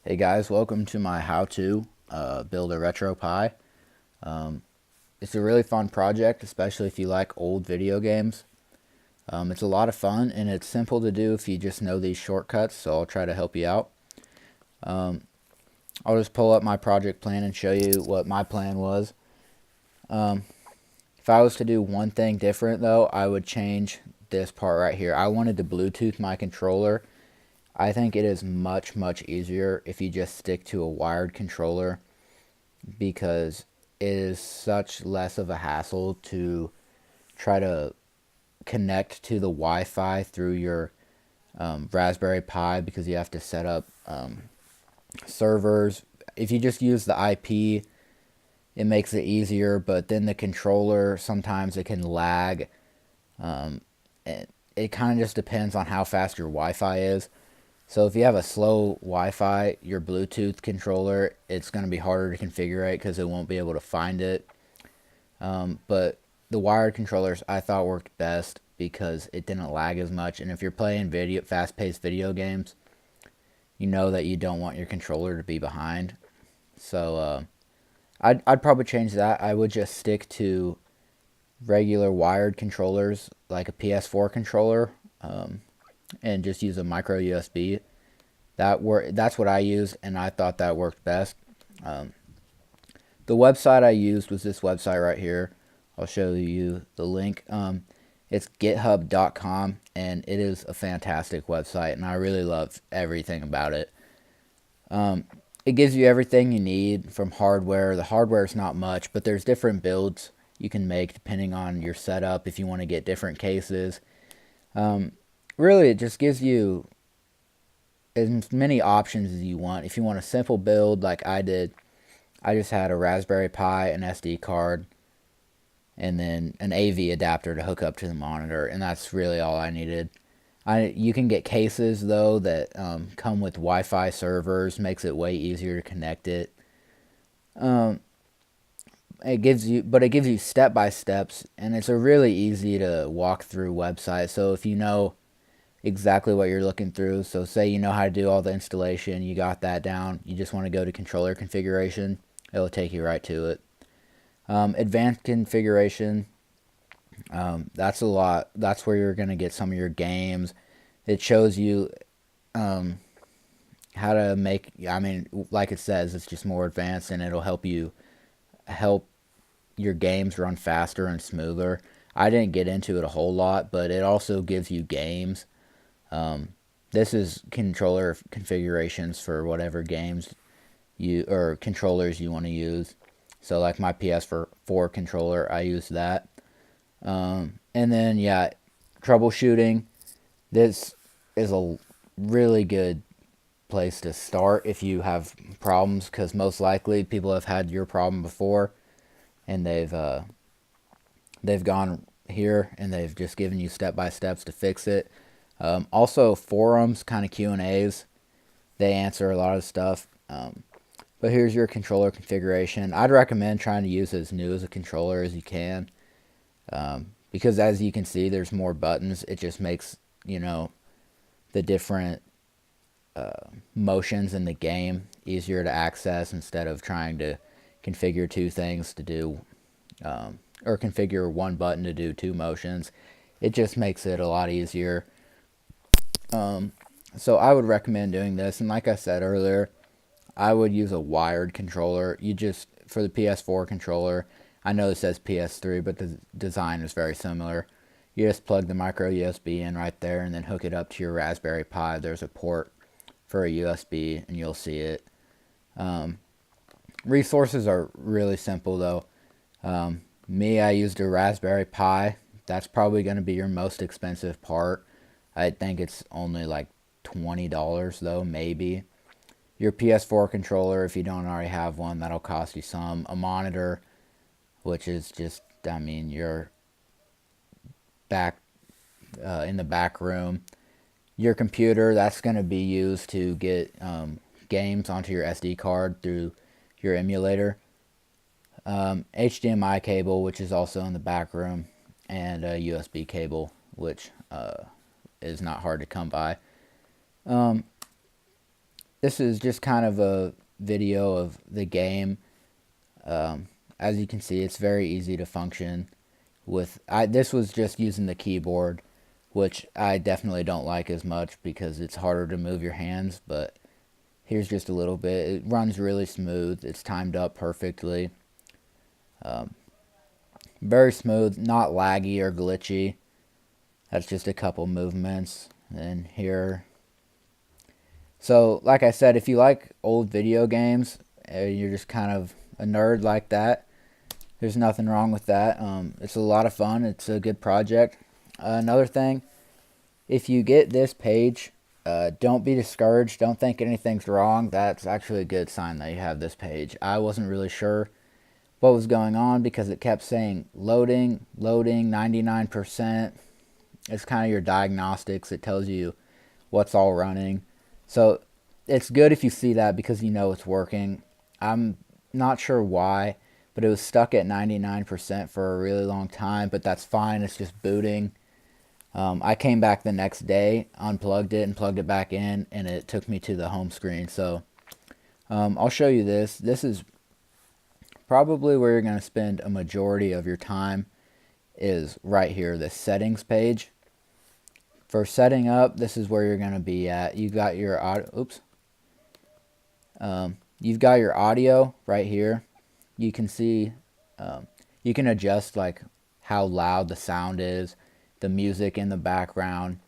Hey guys, welcome to my how-to build a retro Pi. It's a really fun project, especially if you like old video games. It's a lot of fun and it's simple to do if you just know these shortcuts, so I'll try to help you out. I'll just pull up my project plan and show you what my plan was. If I was to do one thing different though, I would change this part right here. I wanted to Bluetooth my controller. I think it is much easier if you just stick to a wired controller because it is such less of a hassle to try to connect to the Wi-Fi through your Raspberry Pi because you have to set up servers. If you just use the IP, it makes it easier, but then the controller, sometimes it can lag. It kind of just depends on how fast your Wi-Fi is. So if you have a slow Wi-Fi, your Bluetooth controller, it's going to be harder to configure because it won't be able to find it. But the wired controllers I thought worked best because it didn't lag as much. And if you're playing fast-paced video games, you know that you don't want your controller to be behind. So I'd probably change that. I would just stick to regular wired controllers like a PS4 controller. And just use a micro USB. That's what I used, and I thought that worked best. The website I used was this website right here. I'll show you the link. It's github.com, and it is a fantastic website, and I really love everything about it. It gives you everything you need from hardware. The hardware is not much, but there's different builds you can make depending on your setup if you want to get different cases. Really, it just gives you as many options as you want. If you want a simple build like I did, I just had a Raspberry Pi, an SD card, and then an AV adapter to hook up to the monitor, and that's really all I needed. You can get cases, though, that come with Wi-Fi servers, makes it way easier to connect it. It gives you step-by-steps, and it's a really easy to walk through website. So if you know exactly what you're looking through. So say you know how to do all the installation, you got that down, you just want to go to controller configuration, it'll take you right to it. Advanced configuration, that's where you're going to get some of your games. It shows you how to make, like it says, it's just more advanced, and it'll help your games run faster and smoother. I didn't get into it a whole lot, but it also gives you games. This is controller configurations for whatever games or controllers you want to use. So like my PS4 controller, I use that. And then troubleshooting. This is a really good place to start if you have problems, because most likely people have had your problem before, and they've gone here and they've just given you step-by-steps to fix it. Also forums, kind of Q&As, they answer a lot of stuff. But here's your controller configuration. I'd recommend trying to use as new as a controller as you can, because as you can see, there's more buttons. It just makes the different motions in the game easier to access instead of trying to configure two things to do, or configure one button to do two motions. It just makes it a lot easier. So I would recommend doing this, and like I said earlier, I would use a wired controller. For the PS4 controller, I know it says PS3, but the design is very similar. You just plug the micro USB in right there and then hook it up to your Raspberry Pi. There's a port for a USB, and you'll see it. Resources are really simple, though. I used a Raspberry Pi. That's probably going to be your most expensive part. I think it's only like $20 though, maybe. Your PS4 controller, if you don't already have one, that'll cost you some. A monitor, which is just, your back in the back room. Your computer, that's going to be used to get games onto your SD card through your emulator. HDMI cable, which is also in the back room, and a USB cable, which is not hard to come by. this is just kind of a video of the game. As you can see, it's very easy to function with. This was just using the keyboard, which I definitely don't like as much because it's harder to move your hands, but here's just a little bit. It runs really smooth. It's timed up perfectly. Very smooth, not laggy or glitchy. That's just a couple movements. And here. So, like I said, if you like old video games, you're just kind of a nerd like that, there's nothing wrong with that. It's a lot of fun. It's a good project. Another thing, if you get this page, don't be discouraged. Don't think anything's wrong. That's actually a good sign that you have this page. I wasn't really sure what was going on because it kept saying loading, loading, 99%. It's kind of your diagnostics. It tells you what's all running. So it's good if you see that because you know it's working. I'm not sure why, but it was stuck at 99% for a really long time, but that's fine. It's just booting. I came back the next day, unplugged it, and plugged it back in, and it took me to the home screen. So I'll show you this. This is probably where you're going to spend a majority of your time, is right here, the settings page. For setting up, this is where you're going to be at. You got your audio. You've got your audio right here. You can see, you can adjust like how loud the sound is, the music in the background.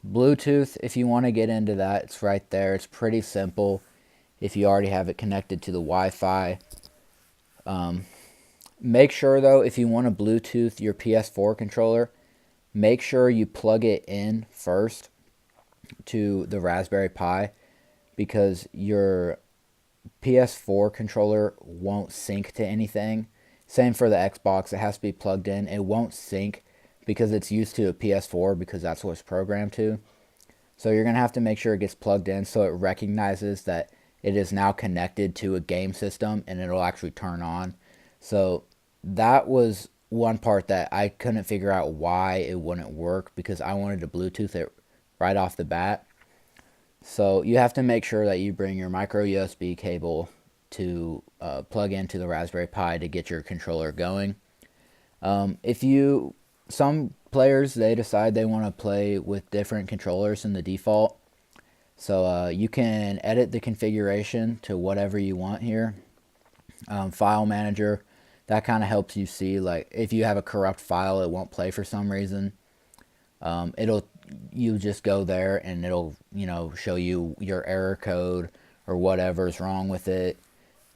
Bluetooth, if you want to get into that, it's right there. It's pretty simple if you already have it connected to the Wi-Fi. Make sure though, if you want to Bluetooth your PS4 controller, make sure you plug it in first to the Raspberry Pi, because your PS4 controller won't sync to anything. Same for the Xbox, it has to be plugged in. It won't sync because it's used to a PS4 because that's what it's programmed to. So you're going to have to make sure it gets plugged in so it recognizes that it is now connected to a game system and it'll actually turn on. So that was one part that I couldn't figure out why it wouldn't work, because I wanted to Bluetooth it right off the bat. So you have to make sure that you bring your micro USB cable to plug into the Raspberry Pi to get your controller going. Some players, they decide they want to play with different controllers than the default. So you can edit the configuration to whatever you want here. File manager, that kind of helps you see, like if you have a corrupt file, it won't play for some reason. You just go there and it'll, show you your error code or whatever's wrong with it.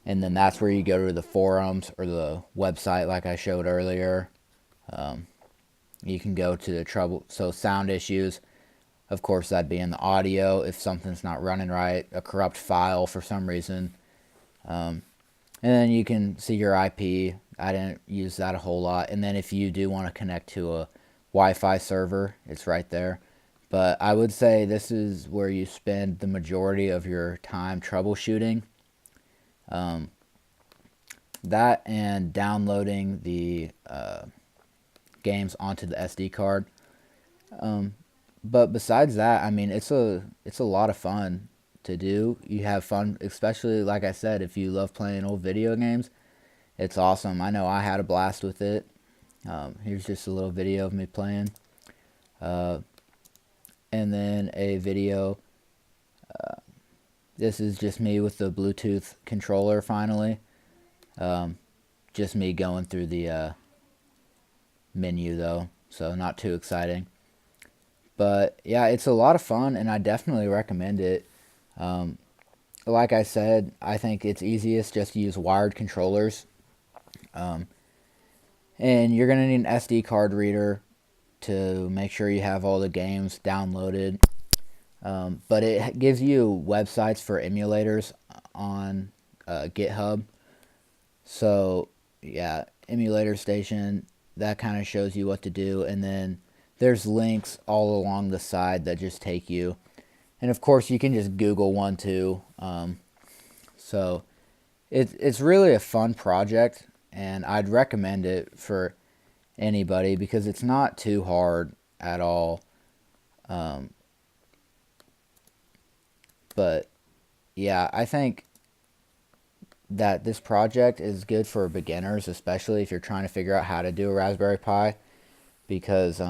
And then that's where you go to the forums or the website like I showed earlier. You can go to the trouble, so sound issues, of course that'd be in the audio if something's not running right, a corrupt file for some reason. And then you can see your IP. I didn't use that a whole lot. And then if you do want to connect to a Wi-Fi server, it's right there. But I would say this is where you spend the majority of your time troubleshooting. That and downloading the games onto the SD card. But besides that, I mean, it's a lot of fun to do. You have fun, especially like I said, if you love playing old video games. It's awesome. I know I had a blast with it. Here's just a little video of me playing. And then a video. This is just me with the Bluetooth controller finally. Just me going through the menu though, so not too exciting. But yeah, it's a lot of fun and I definitely recommend it. Like I said, I think it's easiest just to use wired controllers. And you're going to need an SD card reader to make sure you have all the games downloaded. But it gives you websites for emulators on GitHub. So yeah, emulator station, that kind of shows you what to do. And then there's links all along the side that just take you. And of course you can just Google one too. So it's really a fun project, and I'd recommend it for anybody because it's not too hard at all. But yeah, I think that this project is good for beginners, especially if you're trying to figure out how to do a Raspberry Pi, because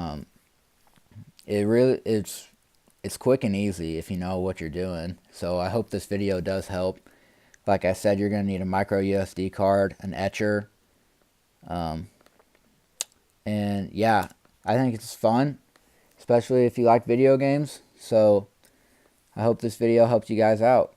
it's quick and easy if you know what you're doing. So I hope this video does help. Like I said, you're going to need a micro USB card, an etcher, and yeah, I think it's fun, especially if you like video games. So I hope this video helped you guys out.